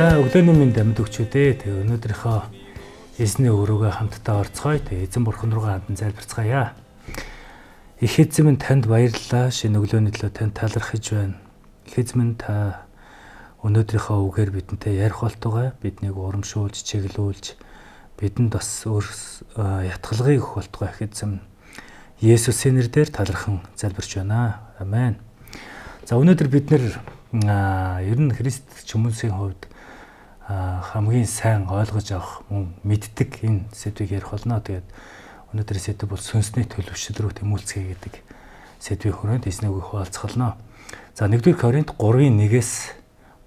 За өглөөний минь амьд өгчүүдээ. Тэгээ өнөөдрийнхөө эзний өрөөгөө хамтдаа орцгоё. Тэгээ эзэн бурхан руугаа хандан залбирцгаая. Их эзэн минь танд баярлалаа. Шинэ өглөөний төлөө танд талархаж байна. Их эзэн минь та өнөөдрийнхөө үгээр бидэнтэй ярих болтугай. Биднийг урамшуулж, чиглүүлж, бидэнд бас ятгалгыг өгөх болтугай. Их эзэн Есүсийн нэрээр талархан залбирч байна. Амен. За өнөөдөр бид нэр ер нь христч хүмүүсийн хувьд хамгийн сайн ойлгож авах, мөн мэддэг энэ сэдвийг ярих болно. Тэгээд өнөөдөр сэдв бол сүнсний төлөвшил рүү тэмүүлцгээе гэдэг сэдвийн хүрээнд эзнийг хуваалцгална. За 1-р Коринт 3:1-ээс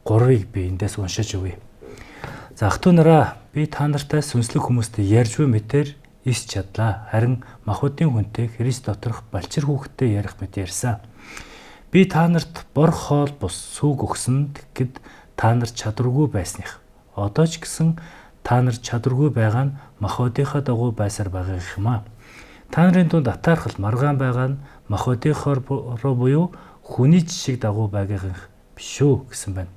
3-ыг би эндээс уншиж өгье. За ах トゥ нараа, би та нартай сүнслэг хүмүүстэй ярьж буй мэтэр ис чадлаа. Харин махбодын хүнтэй Христ доторх балчир хүүхэдтэй ярих мэт ярьсан. Би та нарт бор хоол бус сүг өгсөн гэхэд та нар чадваргүй байсных. Одоо ч гэсэн та нар чадваргүй байгаа нь махбодынхаа дагуу байсаар байгаа юм а. Та нарын дунд атаархал маргаан байгаа нь махбодынхоор буюу хүний жишиг дагуу байгаа биш үү гэсэн байна.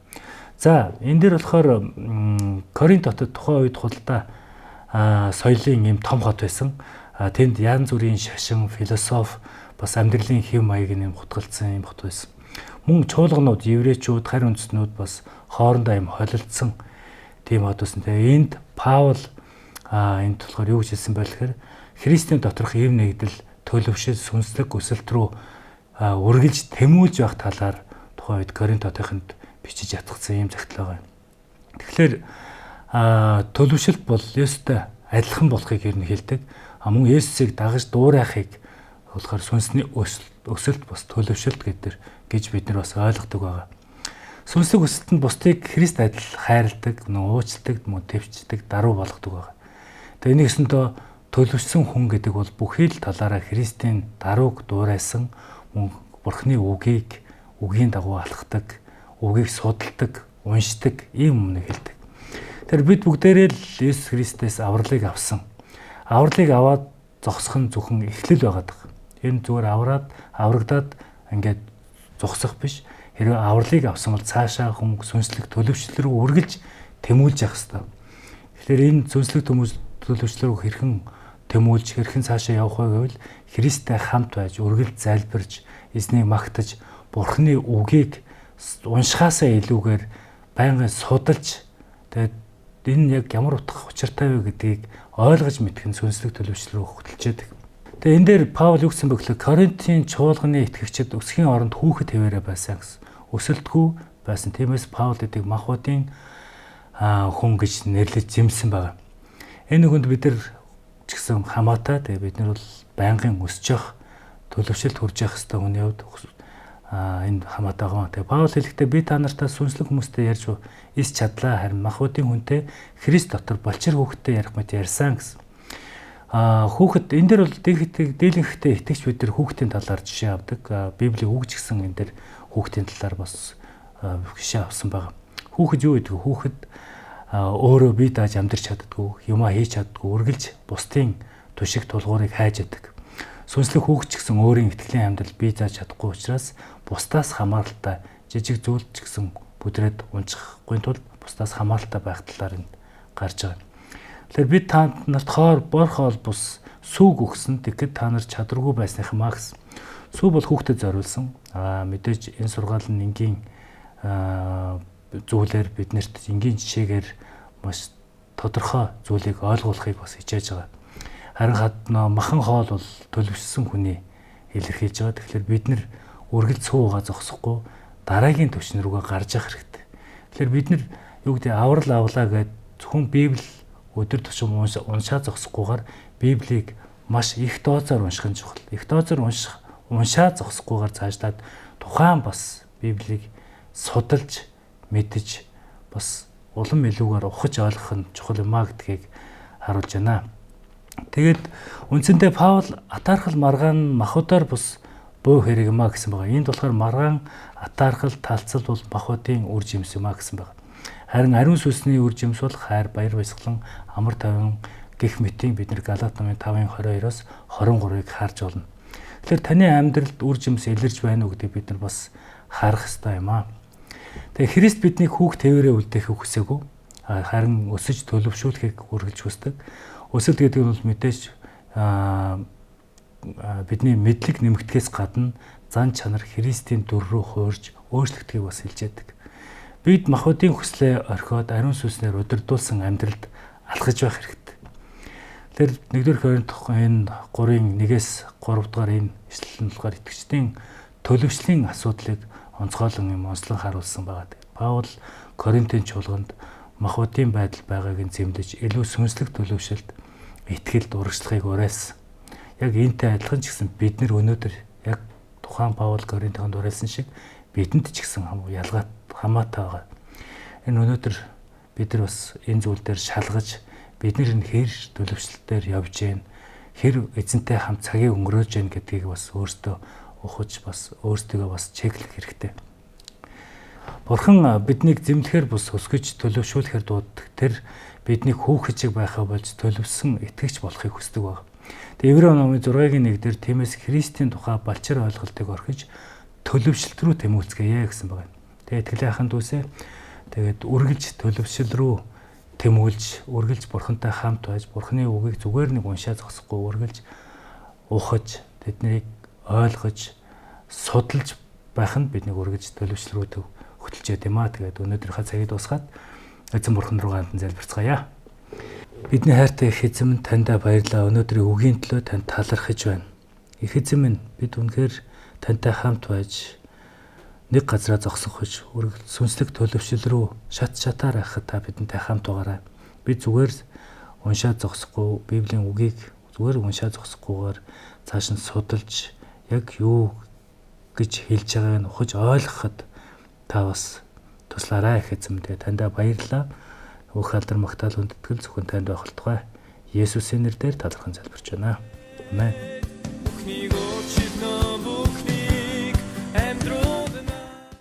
За энэ дээр болохоор Коринт хотод тухайн үед худалдаа соёлын юм том хот байсан. Тэнд янз бүрийн шашин, философи, бас амьдралын хэв маяг нэм хутгалцсан юм хот байсан. Мөн чуулганууд, еврейчүүд, харь үндэстнүүд бас хоорондоо юм холилдсон тийм хот байсан. Тэгээ энд Паул энд болохоор юу гэж хэлсэн бэ гэхээр Христийн доторх эв нэгдэл, төлөвшил, сүнслэг өсөлт рүү үргэлж тэмүүлж байх талаар тухайн үед Коринт хотынд бичиж ятгцсан юм загтал байгаа. Тэгэхээр төлөвшилт бол Есүстэй адилхан болохыг ер нь хэлдэг. Мөн Есүсийг дагаж дуурайхыг болохоор сүнсний өсөлт бас төлөвшилт гэж бид нар бас ойлгодог байгаа. Сүнслэг өсөлтөнд бусдыг Христ адил хайрладаг, уучладаг, тэвчдэг, даруй болгодог байгаа. Тэгээ энийг өсөндөө төлөвшсөн хүн гэдэг бол бүхий л талаараа Христийн дарууг дуурайсан, мөн Бурхны үгийн дагуу алхдаг, үгийг судалдаг, уншдаг ийм өмнө хэлдэг. Тэр бид бүгдээрээ л Есүс Христээс авралыг авсан. Авралыг аваад зогсох нь зөвхөн эхлэл байгаад байгаа. Энэ зүгээр аврагдаад ингээд зогсох биш. Хэрвээ авралыг авсан бол цаашаа хүн сүнслэг төлөвчлөл рүү үргэлж тэмүүлж явах хэрэгтэй. Тэгэхээр энэ сүнслэг төлөвчлөл рүү хэрхэн тэмүүлж, хэрхэн цаашаа явах вэ гэвэл Христтэй хамт байж, үргэлж залбирч, эзнийг магтаж, Бурхны үгийг уншихаасаа илүүгээр байнгын судалж, тэгээд энэ яг ямар утга учиртай вэ гэдгийг ойлгож мэдэх нь сүнслэг төлөвчлөл рүү хөтлөж яадаг. Тэгээ энэ дээр Паул юу гэсэн бэ гэхээр Коринтын чуулганы итгэгчид өсгийн оронд хүүхэд хэвээрээ байсан гэсэн. Өсөлтгүй байсан. Тиймээс Паул эдийг махбодын хүн гэж нэрлэж зэмсэн байгаа. Энэ нүгэнд бид нар ч гэсэн хамаатай. Тэгээ бид нар бол байнгын өсөж явах, төлөвшөлт хүрж явах хэрэгтэй хүний хувьд энэ хамаатай байгаа. Тэгээ Паул хэлэхдээ би та нартай сүнслэг хүмүүстэй ярьж ис чадлаа. Харин махбодын хүнтэй Христ дотор балчир хүүхэдтэй ярих мэт ярьсан гэсэн. Хүүхэд энэ дээр бол дийлэнхтэй итгэж бид нар хүүхдийн талаар жишээ авдаг. Библийн үг ч гэсэн энэ дээр хүүхдийн талаар бас жишээ авсан байгаа. Хүүхэд юу гэдэг вэ? Хүүхэд өөрөө бие дааж амьдрч чаддаггүй, юмаа хийж чаддаггүй, үргэлж бусдын тушиг тулгуурыг хайж яадаг. Сүнслэг хүүхэд ч гэсэн өөрийн итгэлийн амьдрал бие дааж чадахгүй учраас бусдаас хамааралтай жижиг зүйл ч гэсэн бүдрээд унчихгүй тулд бусдаас хамааралтай байх талаар нь гарч байгаа. Тэгэхээр бид та нарт бор хоол бус сүг өгсөн тэгэхэд та нар чадваргүй байсных юм а гэсэн. Сүг бол хүүхдэд зориулсан. Мэдээж энэ сургаал нь энгийн зүйлээр биднэрт энгийн жишээгээр маш тодорхой зүйлийг ойлгуулахыг бас хичээж байгаа. Харин махан хоол бол төлөвшсөн хүний илэрхийлж байгаа. Тэгэхээр бид нар үргэлж суугаа зогсохгүй дараагийн түвшин рүүгээ гарч явах хэрэгтэй. Тэгэхээр бид нар юу гэдэг аврал авлаа гэдэг зөвхөн Библи өдөр тушам уншаа зогсохгүйгээр Библийг маш их дозоор унших нь чухал. Их дозоор уншаа зогсохгүйгээр цаашлаад тухайн бас Библийг судалж, мэдж бас улам илүүгээр ухаж ойлгох нь чухал юм а гэдгийг харуулж байна. Тэгээд үндсэндээ Паул атаархал маргаан махбодоор бус буу хэрэг юм а гэсэн байгаа. Энд болохоор маргаан, атаархал, талцал бол махбодын үр жимс юм а гэсэн байгаа. Харин ариун сүнсний үр жимс бол хайр, баяр баясгалан, амар тайван гэх мэтийн бид нар Галаат номын 5:22-оос 23-ыг харж болно. Тэгэхээр таны амьдралд үр жимс илэрж байна уу гэдгийг бид нар бас харах хэрэгтэй юм а. Тэгээ Христ биднийг хүүхд тэвээрээ үлдээхийг хүсээгүй. Харин өсөж төлөвшүүлэхийг үргэлж хүсдэг. Өсөлт гэдэг нь бол мэдээж бидний мэдлэг нэмэгдэхээс гадна зан чанар Христийн дүр рүү хуурж өөрчлөгдөхийг бас хэлж яддаг. Бид махбодын хүслээ орхиод ариун сүнснээр удирдуулсан амьдралд алхаж байх хэрэгтэй. Тэр 1-р Коринт энэ 3:1-3 дугаар энэ ишлэл нь болохоор итгэгчдийн төлөвшлийн асуудлыг онцгойлон онцлон харуулсан байгаа. Паул Коринтын чуулганд махбодын байдал байгааг нь зэмлэж илүү сүнслэг төлөвшөлд итгэлд урагшлахыг уриалсан. Яг энтэй адилхан ч гэсэн бид нар өнөөдөр яг тухайн Паул Коринтынд уриалсан шиг бидэнд ч гэсэн хамаатай байгаа. Энэ өнөөдөр бид нар бас энэ зүйл дээр шалгаж бид нар хэр төлөвшлөлтөөр явж гэн хэр эзэнтэй хамт цагийг өнгөрөөж гэн гэдгийг бас өөртөө ухаж бас өөртөө бас чеклэх хэрэгтэй. Бурхан биднийг зэмлэхээр бус өсгөж төлөвшүүлэхээр дууддаг. Тэр бидний хүүхэд шиг байхаа болж төлөвсөн итгэгч болохыг хүсдэг баг. Тэгээ Еврей номын 6:1 дээр тиймээс Христийн тухай балчир ойлголтыг орхиж төлөвшөлт рүү тэмүүлцгээе гэсэн байна. Тэгээ итгэлийн ахын дүүсээ тэгээд үргэлж төлөвшил рүү тэмүүлж, үргэлж Бурхантай хамт байж, Бурханы үгийг зүгээр нэг уншаа зогсохгүй үргэлж ухаж, тэднийг ойлгож, судалж байх нь биднийг үргэлж төлөвшил рүү хөтлж яд юм аа. Тэгээд өнөөдрийнхээ цагийг дуусгаад эзэн Бурхан руу хандан залбирцгаая. Бидний хайртай их эзэн таньда баярлалаа. Өнөөдрийн үгийн төлөө танд талархаж байна. Их эзэн минь бид үнэхээр тантай хамт байж нэг газараа зогсохож үргэлж сүнслэг төлөвшил рүү шатаар ахад та бидэнтэй хамт байгаарай. Бид зүгээр уншаад зогсохгүй, Библийн үгийг зүгээр уншаад зогсохгүйгээр цааш нь судалж яг юу гэж хэлж байгааг нь ухаж ойлгоход та бас туслаарай их эзэн. Тэгээ таньда баярлалаа. Өөх алдар магтаал үндэтгэл зөвхөн танд байх болтугай. Есүсийн нэрээр талархан залбирч байна. Амен.